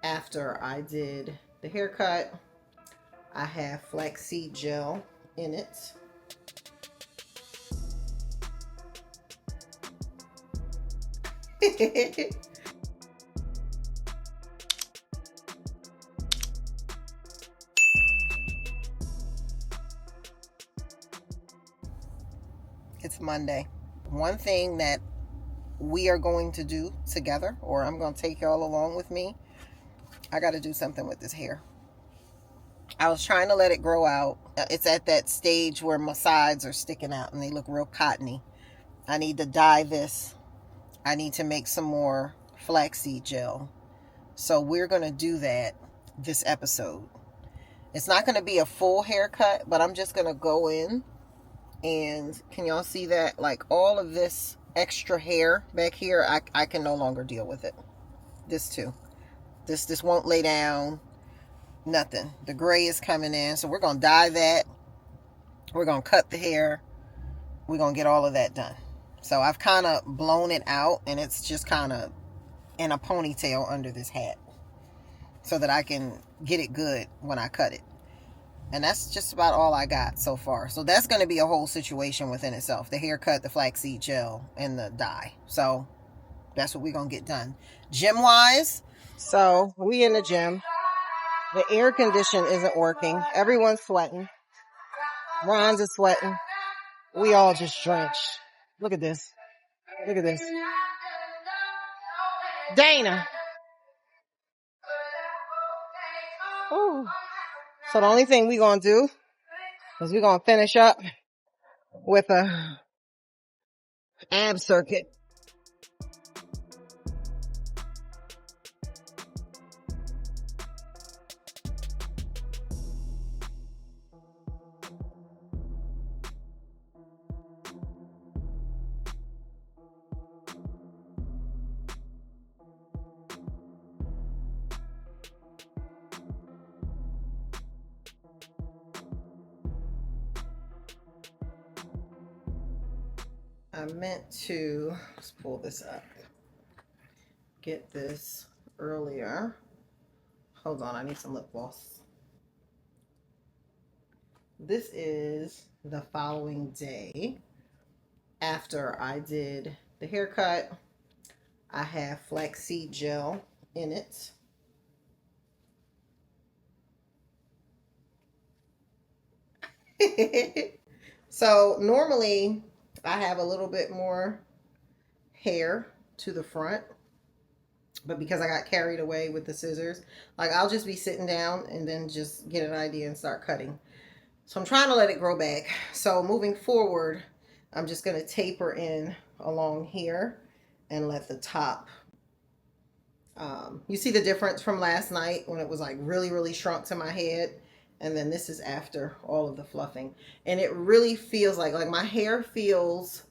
after I did the haircut. I have flaxseed gel in it. It's Monday. One thing that we are going to do together, or I'm going to take y'all along with me, I got to do something with this hair. I was trying to let it grow out. It's at that stage where my sides are sticking out and they look real cottony. I need to dye this. I need to make some more flaxseed gel. So we're going to do that this episode. It's not going to be a full haircut, but I'm just going to go in and can y'all see that? Like all of this extra hair back here, I can no longer deal with it. This too. This won't lay down. Nothing. The gray is coming in. So we're going to dye that. We're going to cut the hair. We're going to get all of that done. So I've kind of blown it out and it's just kind of in a ponytail under this hat so that I can get it good when I cut it. And that's just about all I got so far. So that's going to be a whole situation within itself. The haircut, the flaxseed gel, and the dye. So that's what we're going to get done. Gym-wise, so we in the gym. The air condition isn't working. Everyone's sweating. Ron's is sweating. We all just drenched. Look at this. Look at this. Dana. Ooh. So the only thing we're going to do is we're going to finish up with a ab circuit. I meant to, let's pull this up, get this earlier. Hold on, I need some lip gloss. This is the following day after I did the haircut. I have flaxseed gel in it. So normally I have a little bit more hair to the front, but because I got carried away with the scissors, like I'll just be sitting down and then just get an idea and start cutting. So I'm trying to let it grow back. So moving forward, I'm just going to taper in along here and let the top, you see the difference from last night when it was like really, really shrunk to my head. And then this is after all of the fluffing. And it really feels like my hair feels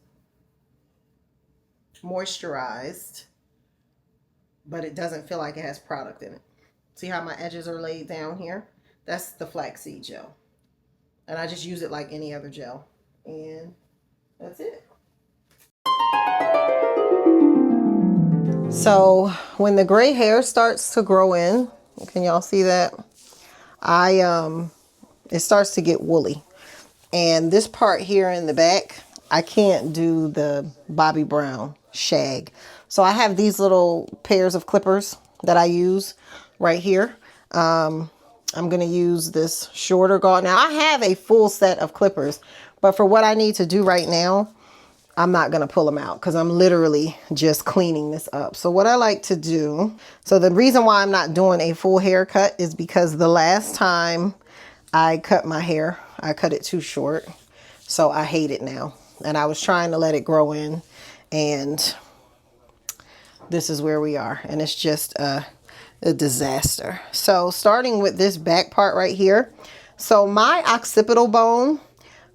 moisturized, but it doesn't feel like it has product in it. See how my edges are laid down here? That's the flaxseed gel. And I just use it like any other gel. And that's it. So when the gray hair starts to grow in, can y'all see that? It starts to get woolly. And this part here in the back, I can't do the Bobby Brown shag. So I have these little pairs of clippers that I use right here. I'm going to use this shorter gauze. Now I have a full set of clippers, but for what I need to do right now, I'm not going to pull them out because I'm literally just cleaning this up. So what I like to do, so the reason why I'm not doing a full haircut is because the last time I cut my hair, I cut it too short. So I hate it now. And I was trying to let it grow in, and this is where we are. And it's just a disaster. So starting with this back part right here. So my occipital bone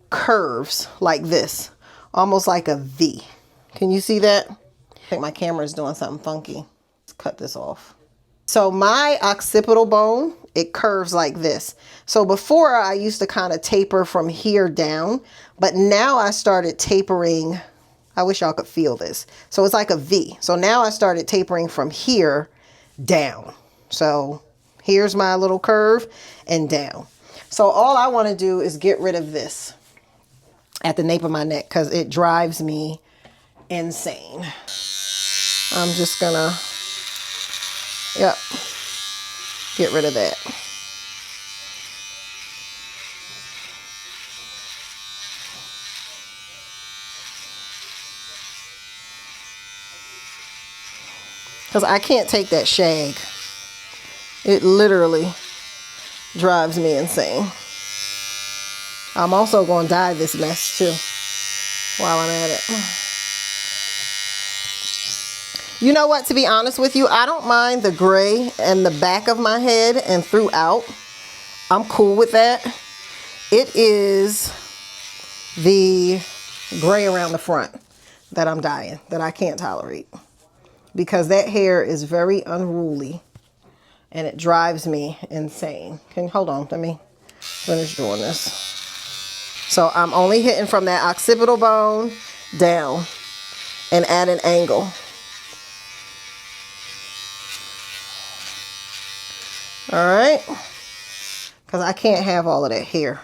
curves like this, almost like a V. Can you see that? I think my camera is doing something funky. Let's cut this off. So my occipital bone, it curves like this. So before I used to kind of taper from here down, but now I started tapering. I wish y'all could feel this. So it's like a V. So now I started tapering from here down. So here's my little curve and down. So all I want to do is get rid of this at the nape of my neck because it drives me insane. I'm just gonna, yep, get rid of that. Because I can't take that shag. It literally drives me insane. I'm also going to dye this mess too while I'm at it. You know what, to be honest with you, I don't mind the gray in the back of my head and throughout. I'm cool with that. It is the gray around the front that I'm dyeing, that I can't tolerate. Because that hair is very unruly and it drives me insane. Hold on, let me finish doing this. So I'm only hitting from that occipital bone down and at an angle. All right, because I can't have all of that hair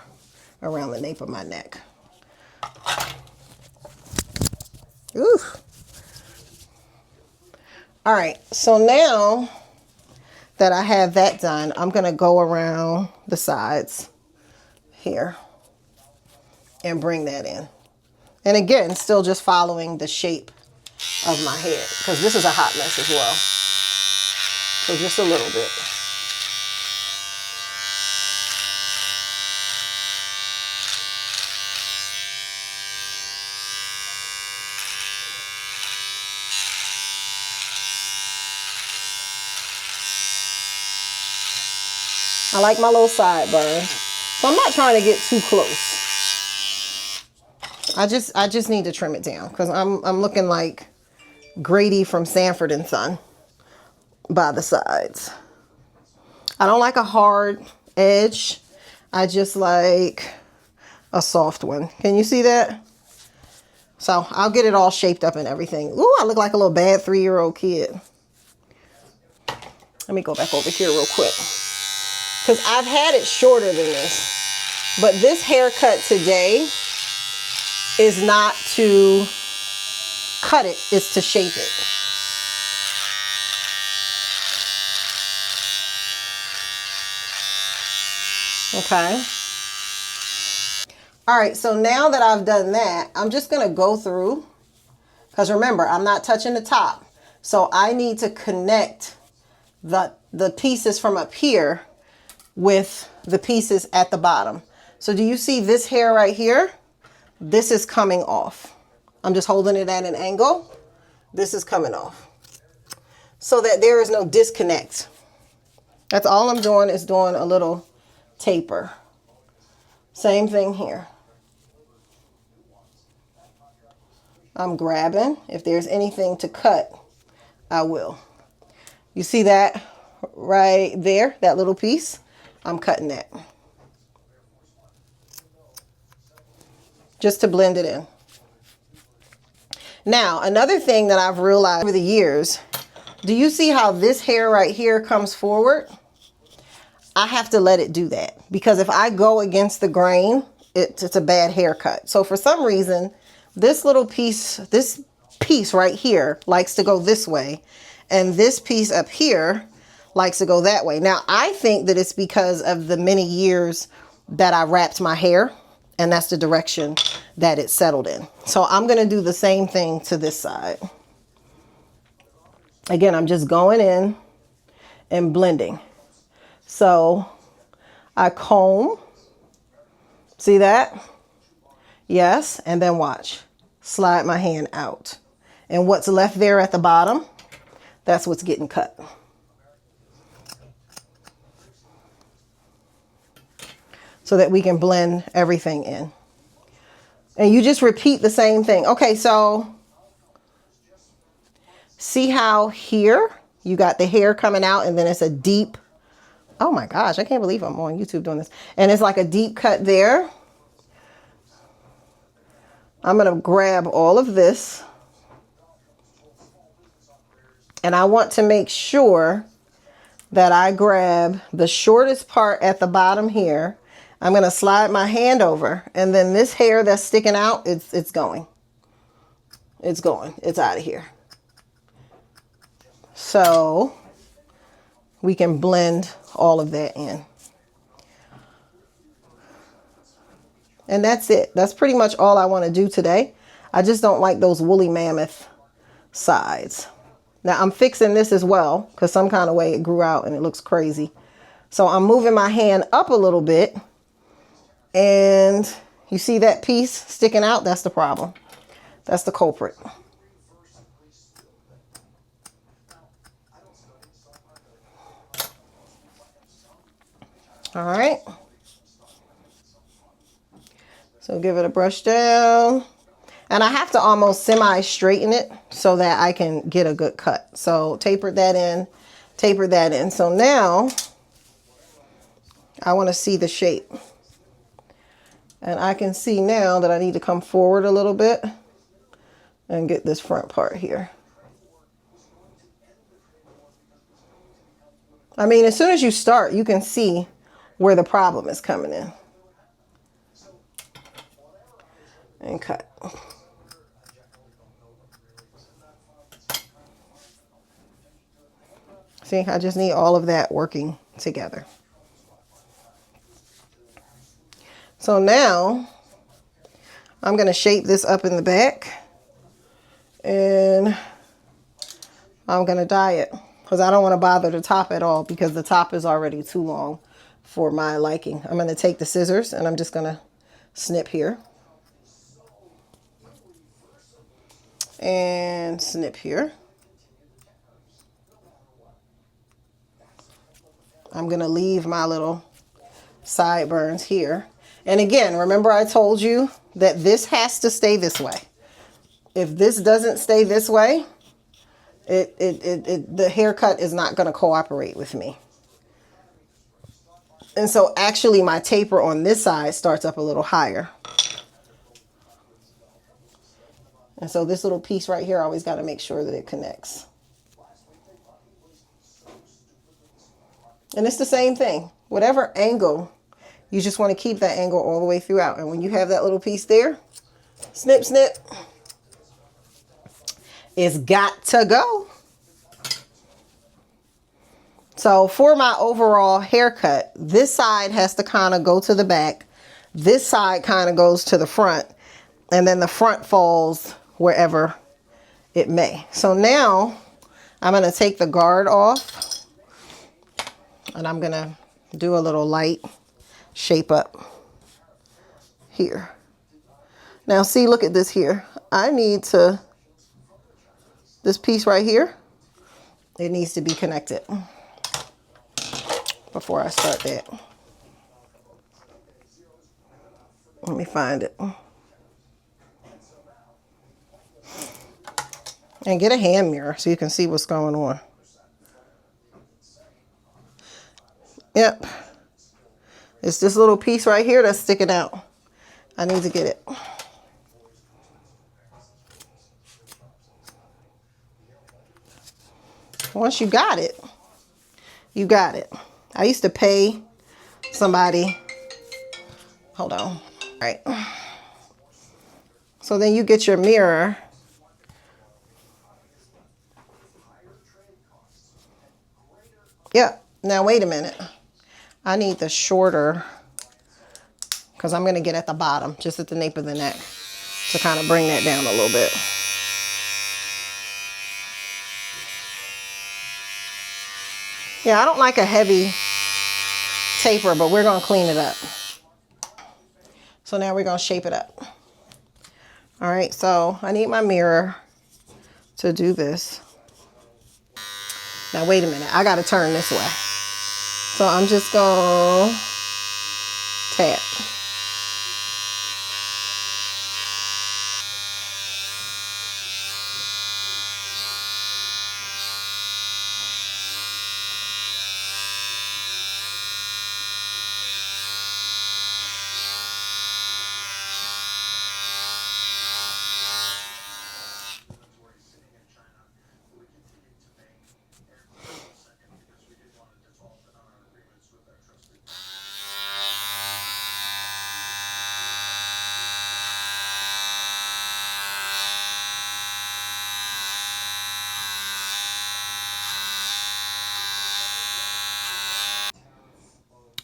around the nape of my neck. Ooh. All right, so now that I have that done, I'm gonna go around the sides here and bring that in. And again, still just following the shape of my head because this is a hot mess as well. So just a little bit. I like my little sideburns. So I'm not trying to get too close. I just need to trim it down because I'm looking like Grady from Sanford and Son by the sides. I don't like a hard edge. I just like a soft one. Can you see that? So I'll get it all shaped up and everything. Ooh, I look like a little bad 3-year-old kid. Let me go back over here real quick. Because I've had it shorter than this. But this haircut today is not to cut it, it's to shape it. Okay. All right, so now that I've done that, I'm just gonna go through, because remember, I'm not touching the top. So I need to connect the pieces from up here with the pieces at the bottom. So do you see this hair right here? This is coming off. I'm just holding it at an angle. This is coming off so that there is no disconnect. That's all I'm doing, is doing a little taper. Same thing here. I'm grabbing. If there's anything to cut, I will. You see that right there, that little piece? I'm cutting that just to blend it in. Now, another thing that I've realized over the years, do you see how this hair right here comes forward? I have to let it do that because if I go against the grain, it's a bad haircut. So for some reason, this little piece, this piece right here likes to go this way, and this piece up here likes to go that way. Now, I think that it's because of the many years that I wrapped my hair, and that's the direction that it settled in. So I'm going to do the same thing to this side. Again, I'm just going in and blending. So I comb. See that? Yes. And then watch. Slide my hand out. And what's left there at the bottom, that's what's getting cut. So that we can blend everything in. And you just repeat the same thing. Okay, so see how here you got the hair coming out and then it's a deep, oh my gosh, I can't believe I'm on YouTube doing this. And it's like a deep cut there. I'm gonna grab all of this. And I want to make sure that I grab the shortest part at the bottom here. I'm going to slide my hand over, and then this hair that's sticking out, it's going. It's going. It's out of here. So we can blend all of that in. And that's it. That's pretty much all I want to do today. I just don't like those woolly mammoth sides. Now I'm fixing this as well because some kind of way it grew out and it looks crazy. So I'm moving my hand up a little bit, and you see that piece sticking out? That's the problem. That's the culprit. All right. So give it a brush down. And I have to almost semi-straighten it so that I can get a good cut. So taper that in, taper that in. So now I want to see the shape. And I can see now that I need to come forward a little bit and get this front part here. I mean, as soon as you start, you can see where the problem is coming in. And cut. See, I just need all of that working together. So now I'm going to shape this up in the back, and I'm going to dye it because I don't want to bother the top at all because the top is already too long for my liking. I'm going to take the scissors and I'm just going to snip here and snip here. I'm going to leave my little sideburns here. And again, remember I told you that this has to stay this way. If this doesn't stay this way, the haircut is not going to cooperate with me. And so actually my taper on this side starts up a little higher. And so this little piece right here, I always got to make sure that it connects. And it's the same thing. Whatever angle, you just want to keep that angle all the way throughout. And when you have that little piece there, snip, snip, it's got to go. So for my overall haircut, this side has to kind of go to the back. This side kind of goes to the front. And then the front falls wherever it may. So now I'm going to take the guard off. And I'm going to do a little light shape up here. Now see, look at this here. I need to, this piece right here, it needs to be connected before I start that. Let me find it. And get a hand mirror so you can see what's going on. Yep. It's this little piece right here that's sticking out. I need to get it. Once you got it, you got it. I used to pay somebody. Hold on. All right. So then you get your mirror. Yep. Now wait a minute. I need the shorter, because I'm going to get at the bottom, just at the nape of the neck, to kind of bring that down a little bit. Yeah, I don't like a heavy taper, but we're going to clean it up. So now we're going to shape it up. All right, so I need my mirror to do this. Now wait a minute, I got to turn this way. So I'm just going to tap.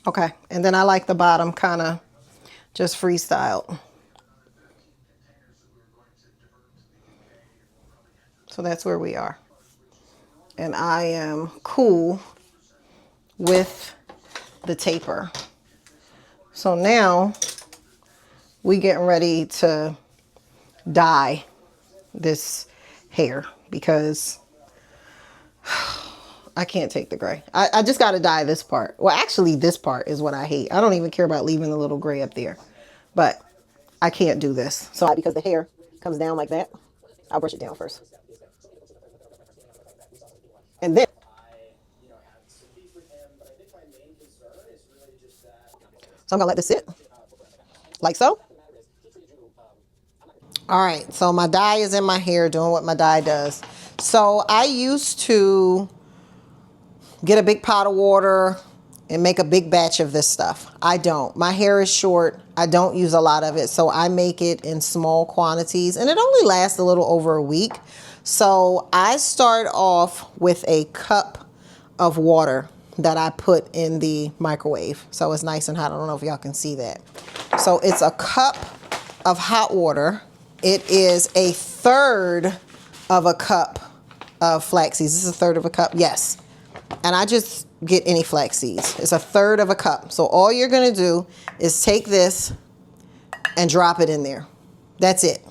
Okay, and then I like the bottom kind of just freestyled. So that's where we are. And I am cool with the taper. So now we getting ready to dye this hair because I can't take the gray. I just got to dye this part. Well, actually, this part is what I hate. I don't even care about leaving the little gray up there. But I can't do this. So because the hair comes down like that, I'll brush it down first. And then, so I'm going to let this sit like so. All right, so my dye is in my hair doing what my dye does. So I used to get a big pot of water and make a big batch of this stuff. I don't. My hair is short. I don't use a lot of it. So I make it in small quantities and it only lasts a little over a week. So I start off with a cup of water that I put in the microwave. So it's nice and hot. I don't know if y'all can see that. So it's a cup of hot water. It is a third of a cup of flax seeds. This is a third of a cup. Yes. And I just get any flax seeds. It's a third of a cup. So all you're going to do is take this and drop it in there. That's it.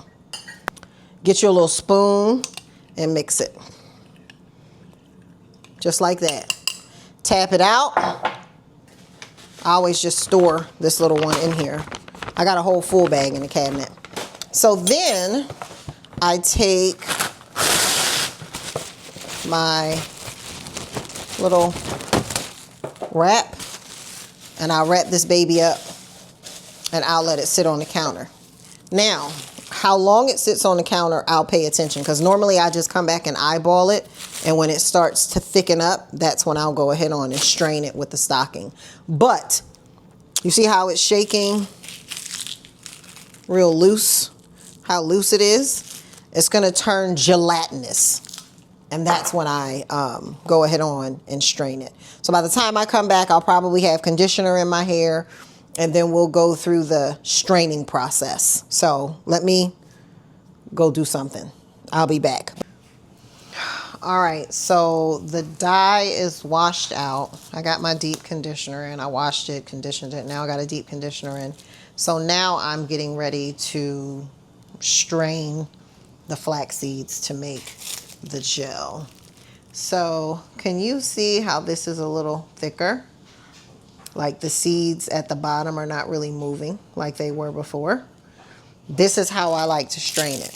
Get your little spoon and mix it. Just like that. Tap it out. I always just store this little one in here. I got a whole full bag in the cabinet. So then I take my little wrap and I'll wrap this baby up and I'll let it sit on the counter. Now, how long it sits on the counter, I'll pay attention because normally I just come back and eyeball it, and when it starts to thicken up, that's when I'll go ahead on and strain it with the stocking. But you see how it's shaking real loose, how loose it is? It's going to turn gelatinous. And that's when I go ahead on and strain it. So by the time I come back, I'll probably have conditioner in my hair, and then we'll go through the straining process. So let me go do something. I'll be back. All right, so the dye is washed out. I got my deep conditioner in. I washed it, conditioned it. Now I got a deep conditioner in. So now I'm getting ready to strain the flax seeds to make the gel. So can you see how this is a little thicker? Like the seeds at the bottom are not really moving like they were before. This is how I like to strain it.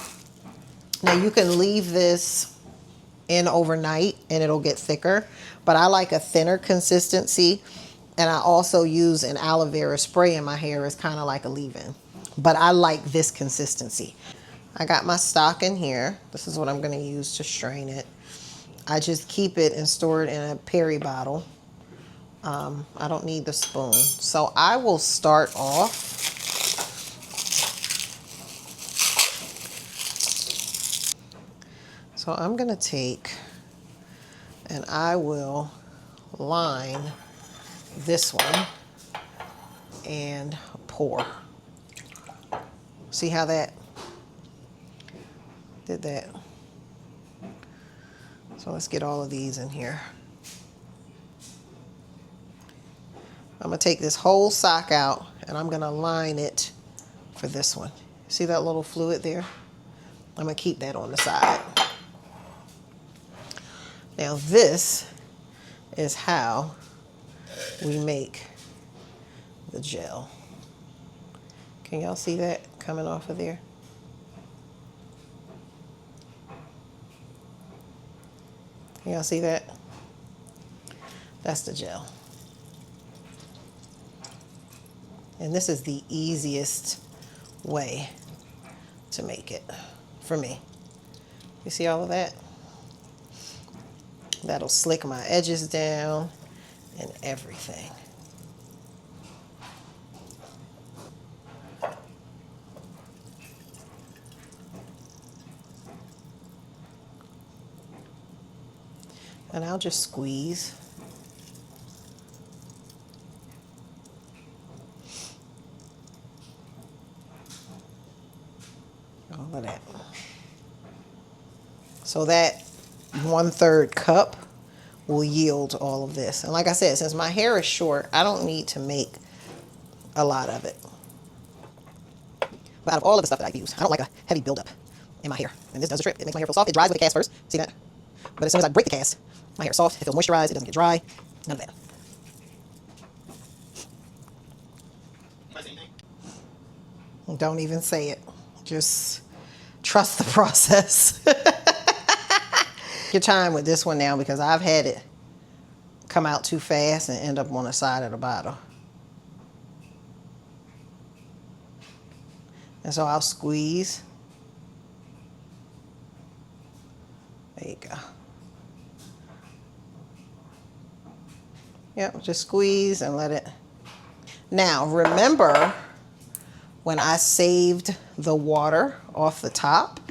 Now you can leave this in overnight and it'll get thicker, but I like a thinner consistency, and I also use an aloe vera spray in my hair as kind of like a leave-in, but I like this consistency. I got my stock in here. This is what I'm going to use to strain it. I just keep it and store it in a Perry bottle. I don't need the spoon. So I will start off So I'm going to take and I will line this one and pour. See how that did that? So let's get all of these in here. I'm going to take this whole sock out and I'm going to line it for this one. See that little fluid there? I'm going to keep that on the side. Now this is how we make the gel. Can y'all see that coming off of there? Can y'all see that? That's the gel. And this is the easiest way to make it for me. You see all of that? That'll slick my edges down and everything. And I'll just squeeze. All of that. So that 1/3 cup will yield all of this. And like I said, since my hair is short, I don't need to make a lot of it. But out of all of the stuff that I use, I don't like a heavy buildup in my hair. And this does the trick. It makes my hair feel soft. It dries with the cast first. See that? But as soon as I break the cast, my hair is soft. It feels moisturized. It doesn't get dry. None of that. Don't even say it. Just trust the process. Your time with this one now, because I've had it come out too fast and end up on the side of the bottle. And so I'll squeeze. There you go. Yep, just squeeze and let it. Now, remember when I saved the water off the top?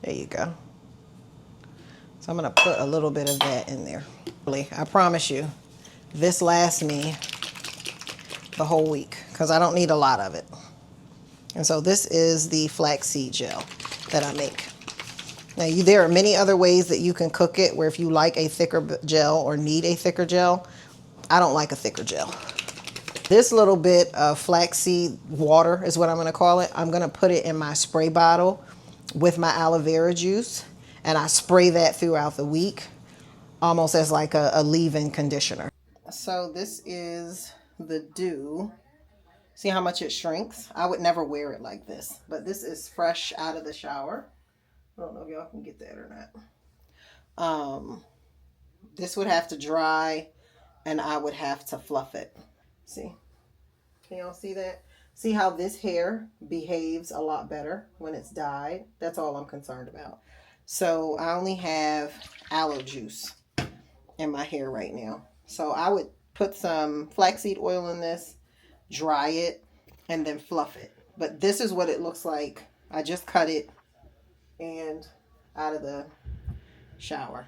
There you go. So I'm gonna put a little bit of that in there. I promise you, this lasts me the whole week because I don't need a lot of it. And so this is the flaxseed gel that I make. Now there are many other ways that you can cook it where if you like a thicker gel or need a thicker gel, I don't like a thicker gel. This little bit of flaxseed water is what I'm gonna call it. I'm gonna put it in my spray bottle with my aloe vera juice, and I spray that throughout the week, almost as like a leave-in conditioner. So this is the dew. See how much it shrinks? I would never wear it like this, but this is fresh out of the shower. I don't know if y'all can get that or not. This would have to dry, and I would have to fluff it. See? Can y'all see that? See how this hair behaves a lot better when it's dyed? That's all I'm concerned about. So I only have aloe juice in my hair right now. So I would put some flaxseed oil in this, dry it, and then fluff it. But this is what it looks like. I just cut it and out of the shower.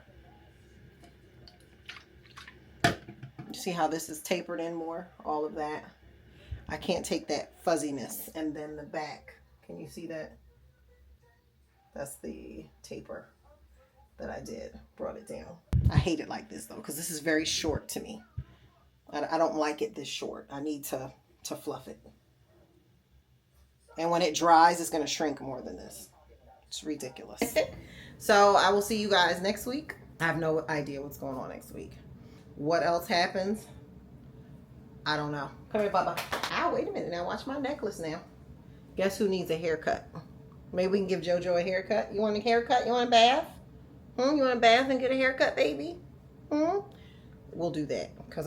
See how this is tapered in more? All of that. I can't take that fuzziness. And then the back. Can you see that? That's the taper that I did. Brought it down. I hate it like this though, because this is very short to me. I don't like it this short. I need to fluff it. And when it dries, it's going to shrink more than this. It's ridiculous. So I will see you guys next week. I have no idea what's going on next week. What else happens? I don't know. Come here, Bubba. Ow, wait a minute. Now watch my necklace now. Guess who needs a haircut? Maybe we can give JoJo a haircut. You want a haircut? You want a bath? You want a bath and get a haircut, baby? We'll do that. Because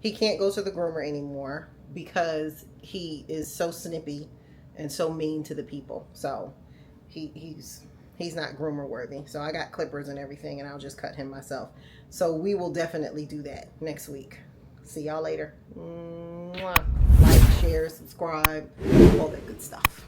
he can't go to the groomer anymore because he is so snippy and so mean to the people. So he's not groomer worthy. So I got clippers and everything, and I'll just cut him myself. So we will definitely do that next week. See y'all later. Mwah. Like, share, subscribe, all that good stuff.